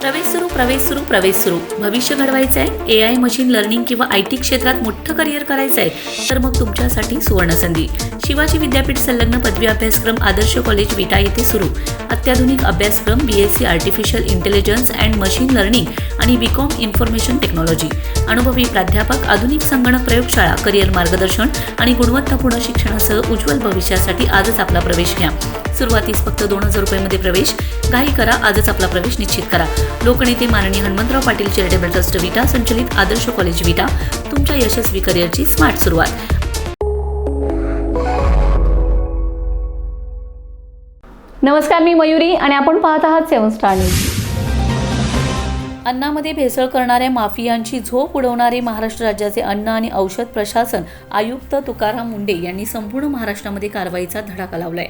प्रवेश सुरू भविष्य घडवायचं आहे, AI मशीन लर्निंग किंवा IT क्षेत्रात मोठं करिअर करायचं आहे तर मग तुमच्यासाठी सुवर्णसंधी. शिवाजी विद्यापीठ संलग्न पदवी अभ्यासक्रम आदर्श कॉलेज विटा येथे सुरू. अत्याधुनिक अभ्यासक्रम BSc artificial intelligence and machine learning आणि BCom इन्फॉर्मेशन टेक्नॉलॉजी. अनुभवी प्राध्यापक, आधुनिक संगणक प्रयोगशाळा, करिअर मार्गदर्शन आणि गुणवत्तापूर्ण शिक्षणासह उज्ज्वल भविष्यासाठी आजच आपला प्रवेश घ्या. सुरुवातीस फक्त 2000 रुपयांमध्ये प्रवेश. घाई करा, आजच आपला प्रवेश निश्चित करा. लोकनेते माननीय हनुमंतराव पाटील चॅरिटेबल ट्रस्ट विटा संचलित आदर्श कॉलेज विटा, तुमच्या यशस्वी करिअरची स्मार्ट सुरुवात. नमस्कार, मी मयुरी आणि आपण पाहत आहात 7 स्टार न्यूज. अन्नामध्ये भेसळ करणाऱ्या माफियांची झोप उडवणारे महाराष्ट्र राज्याचे अन्न आणि औषध प्रशासन आयुक्त तुकाराम मुंढे यांनी संपूर्ण महाराष्ट्रामध्ये कारवाईचा धडाका लावलाय.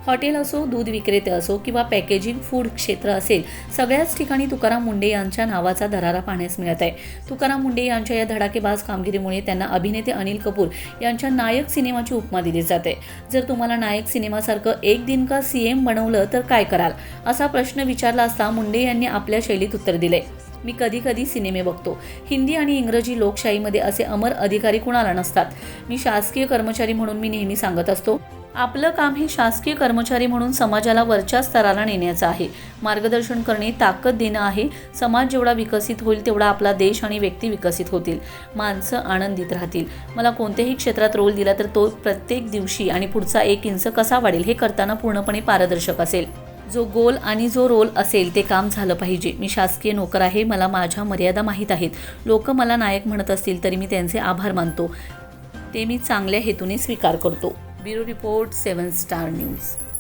हॉटेल असो, दूध विक्रेते असो किंवा पॅकेजिंग फूड क्षेत्र असेल, सगळ्याच ठिकाणी तुकाराम मुंढे यांच्या नावाचा दरारा पाहण्यास मिळत आहे. तुकाराम मुंढे यांच्या या धडाकेबाज कामगिरीमुळे त्यांना अभिनेते अनिल कपूर यांच्या नायक सिनेमाची उपमा दिली जाते. जर तुम्हाला नायक सिनेमासारखं एक दिन का CM बनवलं तर काय कराल, असा प्रश्न विचारला असता मुंढे यांनी आपल्या शैलीत उत्तर दिले. मी कधी सिनेमे बघतो. हिंदी आणि इंग्रजी लोकशाहीमध्ये असे अमर अधिकारी कुणाला नसतात. मी शासकीय कर्मचारी म्हणून मी नेहमी सांगत असतो, आपलं काम हे शासकीय कर्मचारी म्हणून समाजाला वरच्या स्तराला नेण्याचं आहे. मार्गदर्शन करणे, ताकद देणं आहे. समाज जेवढा विकसित होईल तेवढा आपला देश आणि व्यक्ती विकसित होतील, माणसं आनंदित राहतील. मला कोणत्याही क्षेत्रात रोल दिला तर तो प्रत्येक दिवशी आणि पुढचा 1 इंच कसा वाढेल हे करताना पूर्णपणे पारदर्शक असेल. जो गोल आणि जो रोल असेल ते काम झालं पाहिजे. मी शासकीय नोकर आहे, मला माझ्या मर्यादा माहीत आहेत. लोक मला नायक म्हणत असतील तरी मी त्यांचे आभार मानतो, ते मी चांगल्या हेतूने स्वीकार करतो. Bureau report 7 star news.